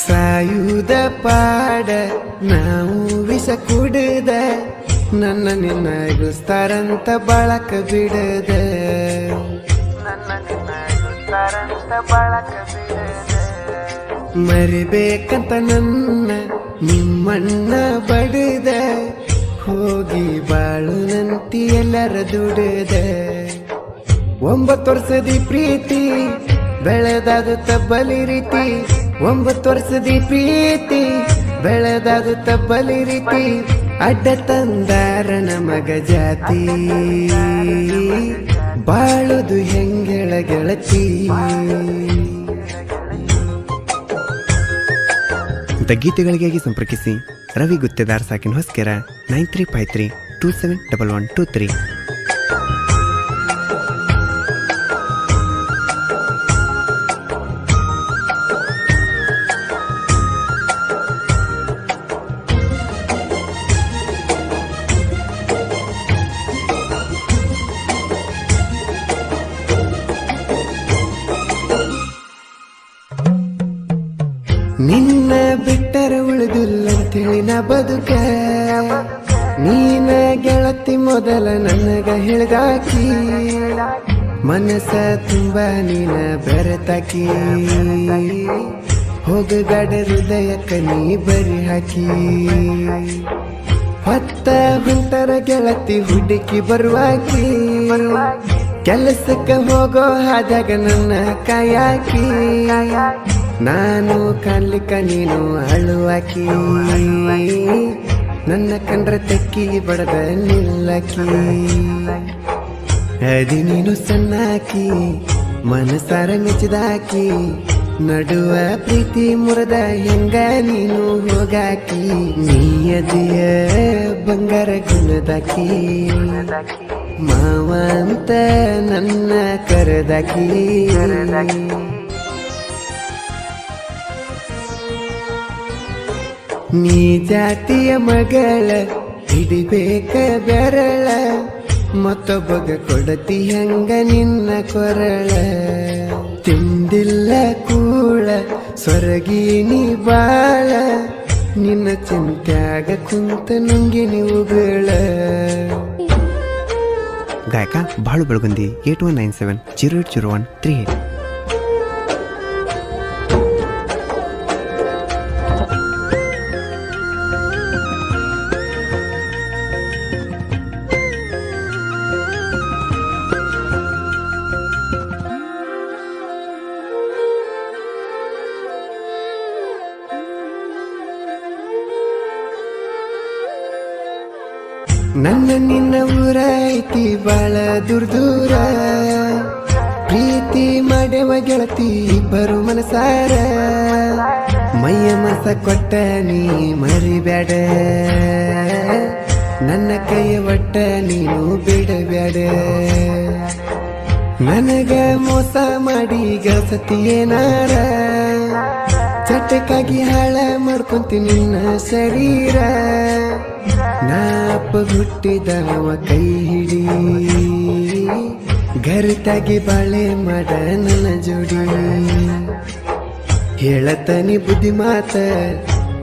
ಸಾಯುವುದ ಪಾಡ ನಾವು ವಿಷ ಕುಡಿದ ನನ್ನ ನಿನ್ನ ಗುಸ್ತಾರಂತ ಬಳಕ ಬಿಡದ ಮರಿಬೇಕಂತ ನನ್ನ ನಿಮ್ಮಣ್ಣ ಬಡಿದ ಹೋಗಿ ಬಾಳುನಂತಿ ಎಲ್ಲರ ದುಡಿದ 9 ವರ್ಷದಿ ಪ್ರೀತಿ ಬೆಳೆದಾದ ತಬ್ಬಲಿ ರೀತಿ 9 ವರ್ಷದಿ ಪ್ರೀತಿ ಬೆಳೆದಾದ ತಬ್ಬಲಿ ರೀತಿ ಅಡ್ಡ ತಂದಾರ ನಮಗ ಜಾತಿ ಬಾಳುದು ಹೆಂಗೆಳ ಗೆಳತಿ. ಗೀತೆಗಳಿಗಾಗಿ ಸಂಪರ್ಕಿಸಿ ರವಿ ಗುತ್ತೇದಾರ್ ಸಾಕಿನ ಹೊಸ್ಕೆರ 9353271123. ನಿನ್ನ ಬಿಟ್ಟರ ಉಳಿದಿಲ್ಲಂತೇಳಿ ನಾ ಬದುಕ ನೀನ ಗೆಳತಿ ಮೊದಲ ನನಗ ಹಿಳ್ದಾಕಿ ಮನಸ ತುಂಬ ನೀನ ಬೆರೆತಾಕಿ ಹೋಗಗಾಡ ಹೃದಯಕ್ಕ ನೀ ಬರಿ ಹಾಕಿ ಹೊತ್ತ ಹೊಂಟರ ಗೆಳತಿ ಹುಡುಕಿ ಬರುವಾಕಿ ಕೆಲಸಕ್ಕೆ ಹೋಗೋ ಹಾದಾಗ ನನ್ನ ಕಾಯಾಕಿ ನಾನು ಕಾಣ್ಲಿಕ್ಕ ನೀನು ಅಳುವಾಕಿ ನನ್ನ ಕಂಡ್ರ ತೆಕ್ಕಿ ಬಡದ ನಿಲ್ಲಕಿ ಅದಿ ನೀನು ಸಣ್ಣಾಕಿ ಮನಸಾರ ಮೆಚ್ಚಿದಾಕಿ ನಡುವ ಪ್ರೀತಿ ಮುರದ ಹೆಂಗ ನೀನು ಹೋಗಾಕಿ ನೀಯದಿಯ ಬಂಗಾರ ಗುಣದಾಕಿ ಮಾವ ಅಂತ ನನ್ನ ಕರೆದಾಕಿ ನೀ ಜಾತಿಯ ಮಗಳ ಹಿಡಿಬೇಕ ಬೆರಳ ಮತ್ತೊಬ್ಬಗ ಕೊಡತಿ ಹಂಗ ನಿನ್ನ ಕೊರಳ ತಿಂದಿಲ್ಲ ಕೂಳ ಸೊರಗೀನಿ ಬಾಳ ನಿನ್ನ ಚಿಂತ್ಯಾಗ ಕುಂತ ನುಂಗಿನಿ ಉಗುಳ. ಗಾಯಕ ಬಾಳು ಬೆಳಗುಂದಿ 8197080138. ನನ್ನ ನಿನ್ನ ಊರ ಐತಿ ಬಾಳ ದೂರ ಪ್ರೀತಿ ಮಾಡ್ಯವ ಗೆಳತಿ ಇಬ್ಬರು ಮನಸಾರ ಮೈಯ ಮನಸ ಕೊಟ್ಟ ನೀ ಮರಿಬ್ಯಾಡ ನನ್ನ ಕೈಯ ಒಟ್ಟ ನೀನು ಬಿಡಬ್ಯಾಡ ನನಗ ಮೋಸ ಮಾಡಿ ಗಳಿಸತಿ ಏನಾರ ಚಟಕ್ಕಾಗಿ ಹಾಳ ಮಾಡ್ಕೊಂತೀನಿ ನಿನ್ನ ಶರೀರ ನಾಪ ಹುಟ್ಟಿದವ ಕೈ ಹಿಡಿ ಗರಿತಾಗಿ ಬಾಳೆ ಮಾಡ ನನ್ನ ಜೋಡಿ ಹೇಳತನಿ ಬುದ್ಧಿ ಮಾತ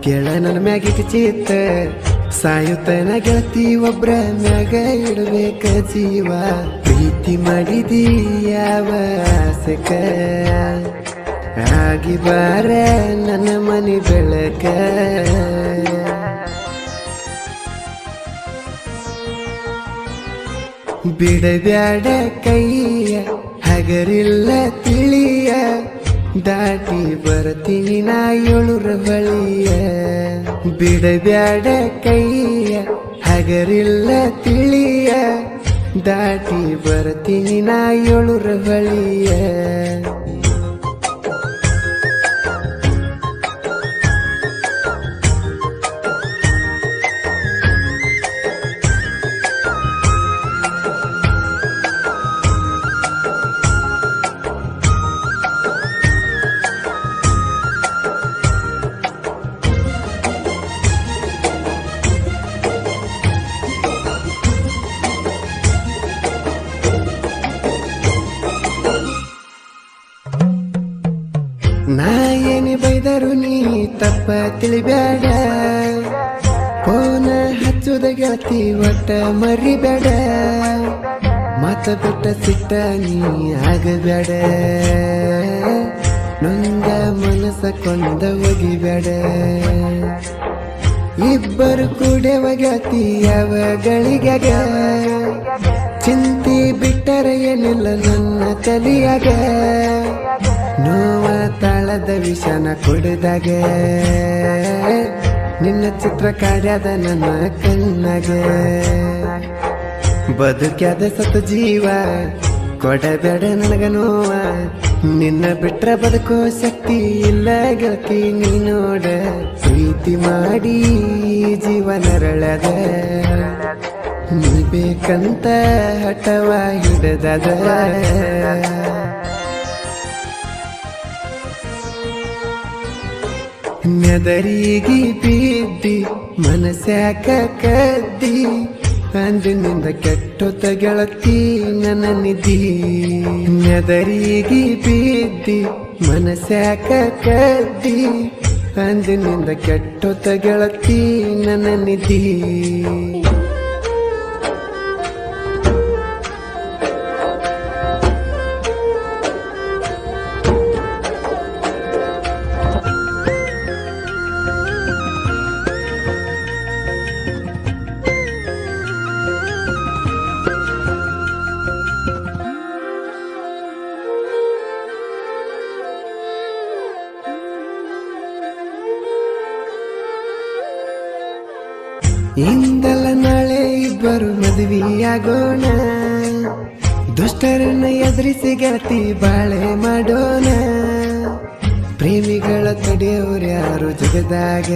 ಕೇಳ ನನ್ನ ಮ್ಯಾಗಿಕ ಚೀತ ಸಾಯುತ್ತನ ಗೆಳತಿ ಒಬ್ರ ಮ್ಯಾಗ ಇಡಬೇಕ ಜೀವ ಪ್ರೀತಿ ಮಾಡಿದಿ ಯಾವ ಆಸಕ ಆಗಿ ಬಾರ ನನ್ನ ಮನೆ ಬೆಳಕ ಬಿಡಬ್ಯಾಡ ಕೈಯ ಹಗರಿಲ್ಲ ತಿಳಿಯ ದಾಟಿ ಬರ್ತೀನಿ ನಾ ಏಳುರ ಬಳಿಯ ಬಿಡಬ್ಯಾಡ ಕೈಯ ಹಗರಿಲ್ಲ ತಿಳಿಯ ದಾಟಿ ಬರ್ತೀನಿ ನಾ ಏಳುರ ಬಳಿಯ ನಾ ಏನಿ ಬೈದರು ನೀ ತಪ್ಪ ತಿಳಿಬ್ಯಾಡ ಫೋನ ಹಚ್ಚುದ ಗೆಳತಿ ಒಟ್ಟ ಮರಿಬ್ಯಾಡ ಮತ ಬಿಟ್ಟ ಸಿಟ್ಟ ನೀ ಆಗಬ್ಯಾಡ ನೊಂದ ಮನಸ್ಸ ಕೊಂದ ಒಗಿಬ್ಯಾಡ ಇಬ್ಬರು ಕೂಡೆವ ಗೆಳತಿ ಯಾವ ಗಳಿಗ್ಯಾಗ ಚಿಂತಿ ಬಿಟ್ಟರೆ ಏನಿಲ್ಲ ನನ್ನ ತಲಿಯಾಗ ನೋವ ತಾಳದ ವಿಷನ ಕುಡಿದಾಗ ನಿನ್ನ ಚಿತ್ರ ಕಾಡ್ಯಾದ ನನ್ನ ಕಣ್ಣಾಗ ಬದುಕ್ಯಾದ ಸತ ಜೀವ ಕೊಡಬೇಡ ನನಗ ನೋವ ನಿನ್ನ ಬಿಟ್ರ ಬದುಕೋ ಶಕ್ತಿ ಇಲ್ಲ ಗೆಳತಿ ನೀ ನೋಡ ಪ್ರೀತಿ ಮಾಡಿ ಜೀವನರಳದ ನೀ ಬೇಕಂತ ಹಠವ ಹಿಡದದ ನೆದರಿಗೆ ಬಿದ್ದಿ ಮನಸ್ಯಾಕ ಕದ್ದಿ ಅಂದಿನಿಂದ ಕೆಟ್ಟೊತ್ತ ಗೆಳತಿ ನನ್ನ ನಿಧಿ ನೆದರಿಗೆ ಬಿದ್ದಿ ಮನಸ್ಯಾಕ ಕದ್ದಿ ಅಂದಿನಿಂದ ಕೆಟ್ಟೊತ್ತ ಗೆಳತಿ ನನ್ನ ನಿಧಿ ಇಂದಲ್ಲ ನಾಳೆ ಇಬ್ಬರು ಮದುವೆಯಾಗೋಣ ದುಷ್ಟರನ್ನ ಎದುರಿಸಿ ಗೆಳತಿ ಬಾಳೆ ಮಾಡೋಣ ಪ್ರೇಮಿಗಳ ತಡೆಯೋರ್ಯಾರು ಜಗದಾಗ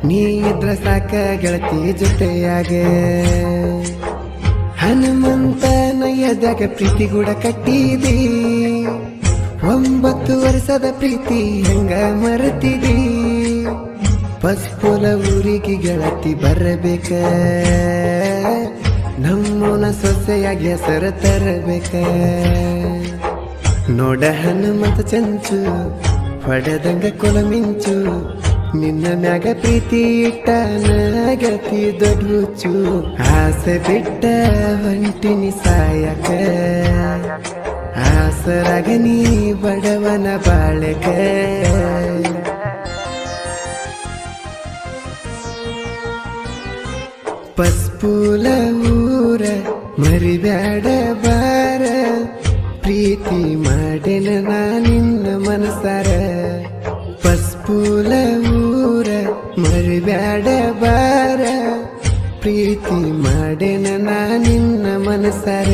ನೀ ಇದ್ರ ಸಾಕ ಗೆಳತಿ ಜೊತೆಯಾಗ ಹನುಮಂತನ ಎದಾಗ ಪ್ರೀತಿ ಕೂಡ ಕಟ್ಟಿದಿ 9 ವರ್ಷದ ಪ್ರೀತಿ ಹೆಂಗ ಮರೆತಿದಿ ಪಸ್ಪುಲ ಊರಿಗೆ ಗೆಳತಿ ಬರಬೇಕ ನಮ್ಮನ ಸೊಸೆಯಾಗಿ ಹೆಸರು ತರಬೇಕ ನೋಡ ಹನುಮಂತ ಚಂಚು ಹೊಡೆದಂಗ ಕೊಲ ಮಿಂಚು ನಿನ್ನ ಮ್ಯಾಗ ಪ್ರೀತಿ ಇಟ್ಟನ ಗೆಳತಿ ದೊಡ್ಡ ಹುಚ್ಚು ಆಸೆ ಬಿಟ್ಟ ಹೊಂಟಿನಿ ಸಾಯಕ ಆಸರಾಗ ನೀ ಬಡವನ ಬಾಳೆಕ ಪಸ್ಪೂಲ ಊರ ಮರಿಬ್ಯಾಡ ಬಾರ ಪ್ರೀತಿ ಮಾಡೆನ ನಾ ನಿನ್ನ ಮನಸಾರ ಪಸ್ಪೂಲ ಊರ ಮರಿಬ್ಯಾಡ ಬಾರ ಪ್ರೀತಿ ಮಾಡೆನ ನಾ ನಿನ್ನ ಮನಸಾರ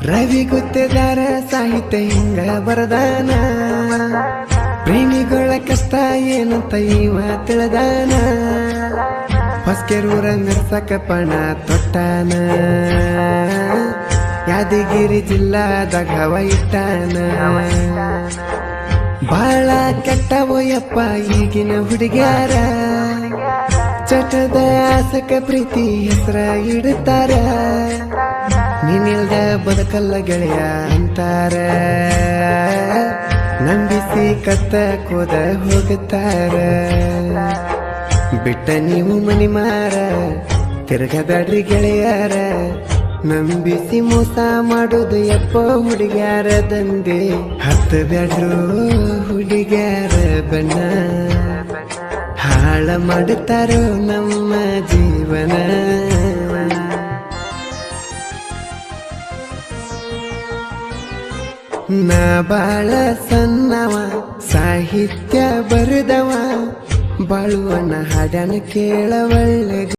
ರವಿ ಗುತ್ತೇದಾರ ಸಾಹಿತ್ಯ ಹಿಂಗ ಬರದಾನ ಪ್ರೇಮಿಗಳ ಕಷ್ಟ ಏನಂತ ಇವ ತಿಳಿದಾನ ಹೊಸಕೆರೂರ ಮೆರ್ಸಕ ಪಣ ತೊಟ್ಟಾನ ಯಾದಗಿರಿ ಜಿಲ್ಲಾದಾಗ ಹವ ಇಟ್ಟಾನ ಬಾಳ ಕೆಟ್ಟವೋಯಪ್ಪ ಈಗಿನ ಹುಡುಗ್ಯಾರ ಚಟದ ಆಸಕ ಪ್ರೀತಿ ಹೆಸರ ಇಡುತ್ತಾರ ನೀನಿಲ್ದ ಬದುಕಲ್ಲ ಗೆಳೆಯ ಅಂತಾರ ನಂಬಿಸಿ ಕತ್ತ ಕೋದ ಹೋಗುತ್ತಾರ ಬಿಟ್ಟ ನೀವು ಮನಿ ಮಾರ ತಿರ್ಗಬ್ಯಾಡ್ರಿ ಗೆಳೆಯಾರ ನಂಬಿಸಿ ಮೋಸ ಮಾಡುದು ಯಪ್ಪ ಹುಡುಗ್ಯಾರ ದಂಧೆ ಹತ್ತ ಬ್ಯಾಡ್ರು ಹುಡುಗ್ಯಾರ ಬಣ್ಣ ಹಾಳ ಮಾಡುತ್ತಾರೋ ನಮ್ಮ ಜೀವನ ನಾ ಬಾಳ ಸಣ್ಣವ ಸಾಹಿತ್ಯ ಬರೆದವ ಬಾಳುವನ ಹಾಡನ ಕೇಳ ಒಳ್ಳೆ